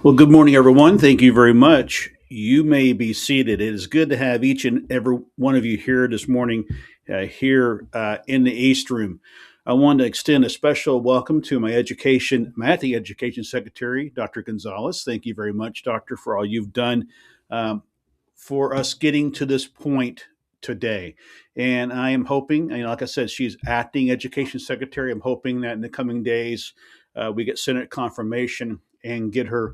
Well, good morning, everyone. Thank you very much. You may be seated. It is good to have each and every one of you here this morning, in the East Room. I want to extend a special welcome to my Math Education Secretary, Dr. Gonzalez. Thank you very much, Doctor, for all you've done um, for us getting to this point today. And I am hoping, like I said, she's acting Education Secretary. I'm hoping that in the coming days we get Senate confirmation and get her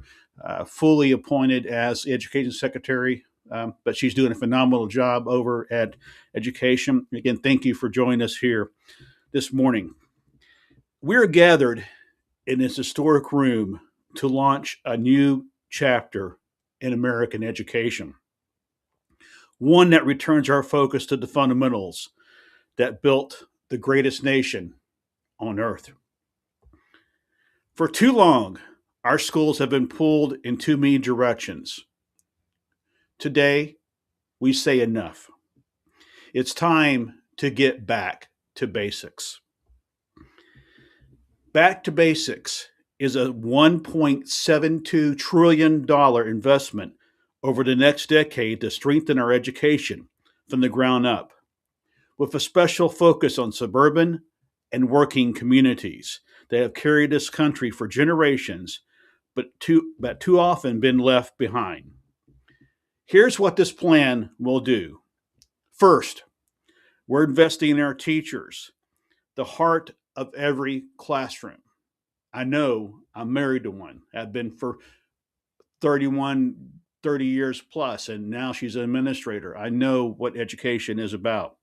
fully appointed as Education Secretary. But she's doing a phenomenal job over at Education. Again, thank you for joining us here this morning. We're gathered in this historic room to launch a new chapter in American education, one that returns our focus to the fundamentals that built the greatest nation on earth. For too long, our schools have been pulled in too many directions. Today, we say enough. It's time to get back to basics. Back to Basics is a $1.72 trillion investment over the next decade to strengthen our education from the ground up, with a special focus on suburban and working communities that have carried this country for generations, but too often been left behind. Here's what this plan will do. First, we're investing in our teachers, the heart of every classroom. I know I'm married to one. I've been for 30 years plus, and now she's an administrator. I know what education is about.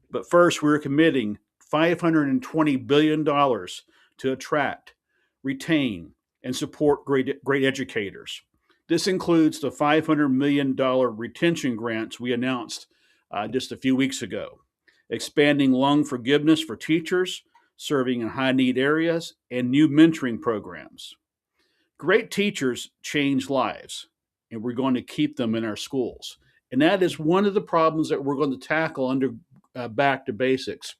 But first, we're committing $520 billion to attract, retain, and support great educators. This includes the $500 million retention grants we announced just a few weeks ago, expanding loan forgiveness for teachers serving in high need areas, and new mentoring programs. Great teachers change lives, and we're going to keep them in our schools. And that is one of the problems that we're going to tackle under Back to Basics.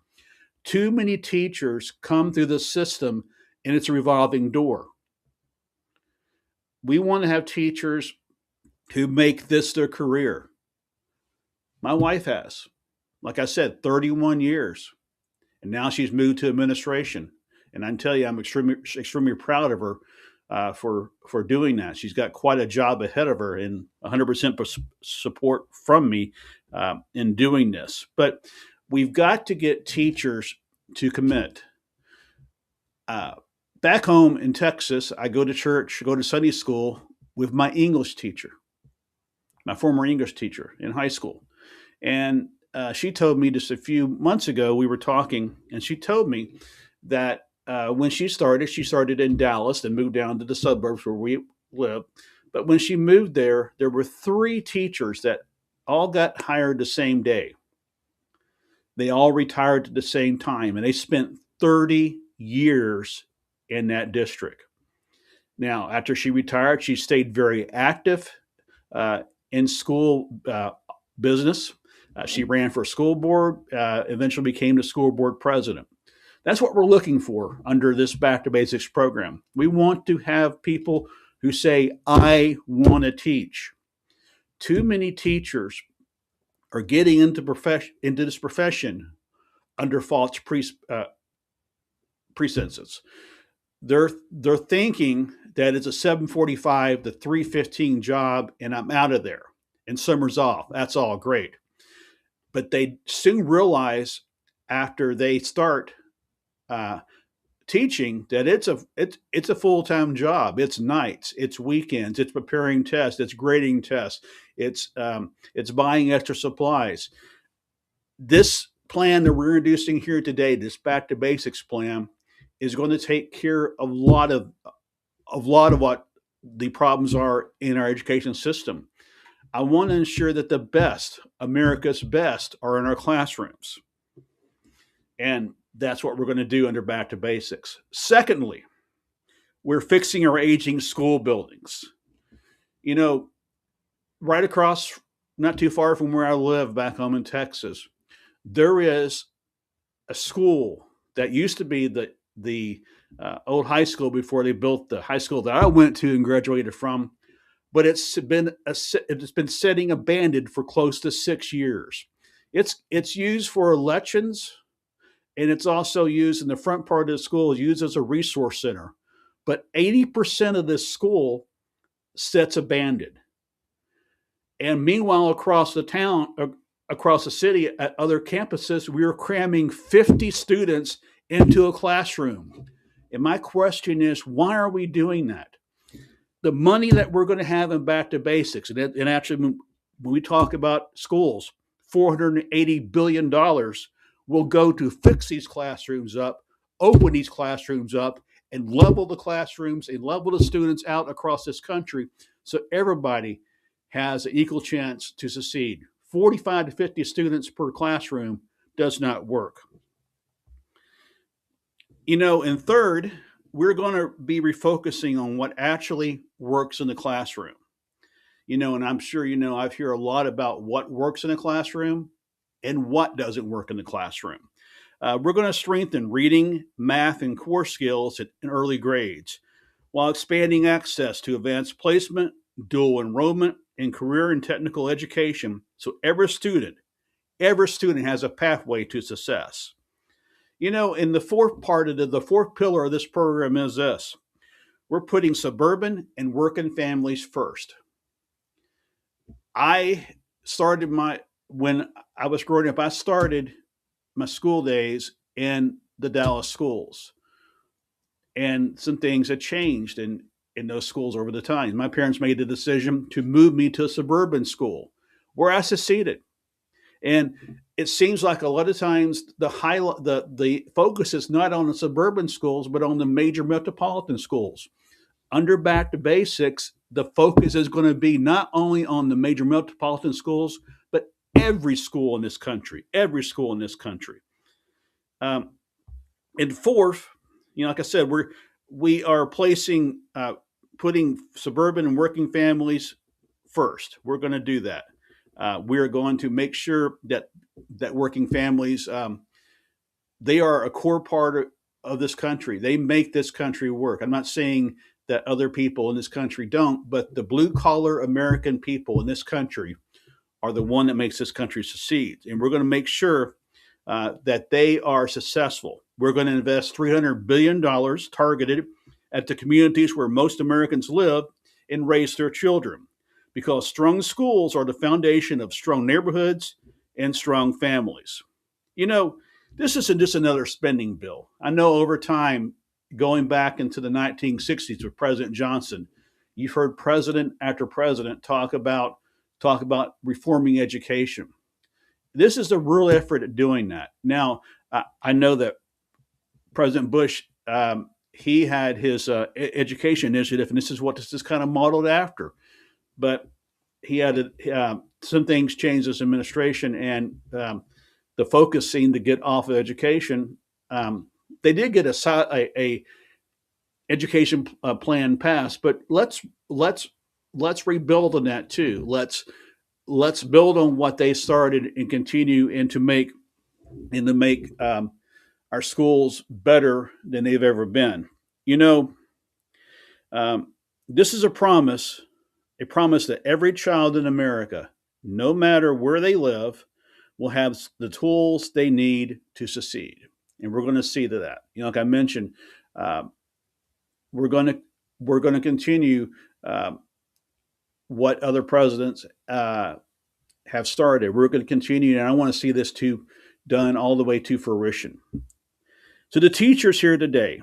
Too many teachers come through the system, and it's a revolving door. We want to have teachers who make this their career. My wife has, like I said, 31 years, and now she's moved to administration. And I can tell you, I'm extremely proud of her for doing that. She's got quite a job ahead of her, and 100% support from me in doing this. But we've got to get teachers to commit. Back home in Texas, I go to church, go to Sunday school with my English teacher, my former English teacher in high school. And she told me just a few months ago, we were talking, and she told me that when she started in Dallas and moved down to the suburbs where we live. But when she moved there were three teachers that all got hired the same day. They all retired at the same time, and they spent 30 years in that district. Now, after she retired, she stayed very active in school business. She ran for school board, eventually became the school board president. That's what we're looking for under this Back to Basics program. We want to have people who say, I want to teach. Too many teachers are getting into this profession under false pretenses. They're thinking that it's a 7:45 to 3:15 job, and I'm out of there, and summer's off. That's all great. But they soon realize after they start teaching that it's a full-time job. It's nights, it's weekends, it's preparing tests, it's grading tests, it's buying extra supplies. This plan that we're introducing here today, this Back to Basics plan, is going to take care of a lot of what the problems are in our education system. I want to ensure that the best, America's best, are in our classrooms. And that's what we're going to do under Back to Basics. Secondly, we're fixing our aging school buildings. You know, right across, not too far from where I live back home in Texas, there is a school that used to be the old high school before they built the high school that I went to and graduated from. But it's been sitting abandoned for close to 6 years. It's used for elections, and it's also used in the front part of the school is used as a resource center. But 80% of this school sits abandoned. And meanwhile, across the town, across the city, at other campuses, we are cramming 50 students into a classroom. And my question is, why are we doing that? The money that we're going to have in Back to Basics, and actually, when we talk about schools, $480 billion will go to fix these classrooms up, open these classrooms up, and level the classrooms and level the students out across this country so everybody has an equal chance to succeed. 45 to 50 students per classroom does not work. And third, we're going to be refocusing on what actually works in the classroom. And I'm sure I've heard a lot about what works in a classroom and what doesn't work in the classroom. We're going to strengthen reading, math, and core skills in early grades while expanding access to advanced placement, dual enrollment, and career and technical education so every student has a pathway to success. In the fourth pillar of this program is this. We're putting suburban and working families first. When I was growing up, I started my school days in the Dallas schools. And some things had changed in those schools over the time. My parents made the decision to move me to a suburban school where I succeeded. And it seems like a lot of times the focus is not on the suburban schools, but on the major metropolitan schools. Under Back to Basics, the focus is going to be not only on the major metropolitan schools, but every school in this country. And fourth, like I said, we are putting suburban and working families first. We're going to do that. We are going to make sure that working families, they are a core part of this country. They make this country work. I'm not saying that other people in this country don't, but the blue collar American people in this country are the one that makes this country succeed. And we're going to make sure that they are successful. We're going to invest $300 billion targeted at the communities where most Americans live and raise their children, because strong schools are the foundation of strong neighborhoods and strong families. This isn't just another spending bill. I know over time, going back into the 1960s with President Johnson, you've heard president after president talk about reforming education. This is the real effort at doing that. Now, I know that President Bush, he had his education initiative, and this is what this is kind of modeled after. But he had some things changed this administration, and the focus seemed to get off of education. They did get a education plan passed, but let's rebuild on that too. Let's build on what they started and continue and to make our schools better than they've ever been. This is a promise that every child in America, no matter where they live, will have the tools they need to succeed. And we're going to see to that. Like I mentioned, we're going to continue what other presidents have started. We're going to continue, and I want to see this done all the way to fruition. To the teachers here today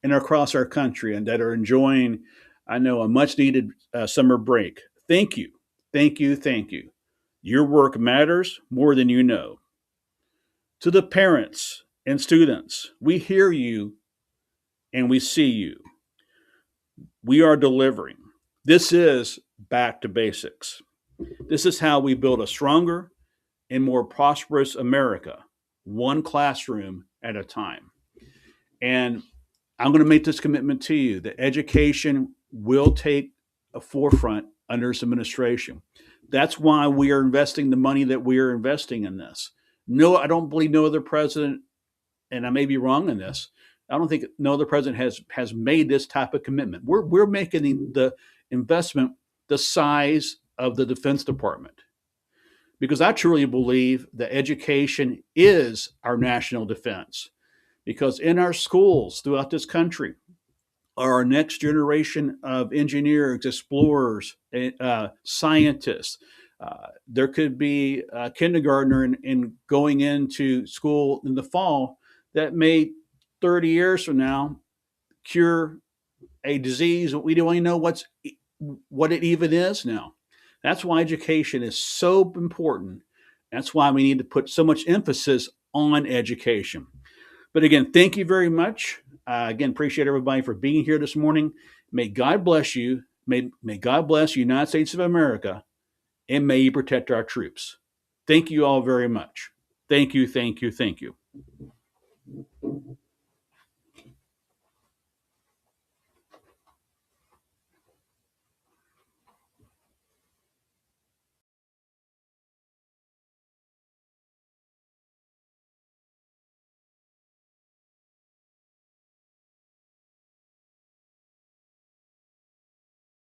and across our country and that are enjoying, I know, a much needed summer break, thank you. Thank you. Thank you. Your work matters more than you know. To the parents and students, we hear you and we see you. We are delivering. This is Back to Basics. This is how we build a stronger and more prosperous America, one classroom at a time. And I'm going to make this commitment to you that education will take a forefront under this administration. That's why we are investing the money that we are investing in this. No, I don't believe no other president, and I may be wrong in this, I don't think no other president has made this type of commitment. We're making the investment the size of the Defense Department, because I truly believe that education is our national defense. Because in our schools throughout this country are our next generation of engineers, explorers, scientists. There could be a kindergartner in going into school in the fall that may 30 years from now cure a disease we don't even know what it even is now. That's why education is so important. That's why we need to put so much emphasis on education. But again, thank you very much. Again, appreciate everybody for being here this morning. May God bless you. May God bless the United States of America, and may He protect our troops. Thank you all very much. Thank you, thank you, thank you.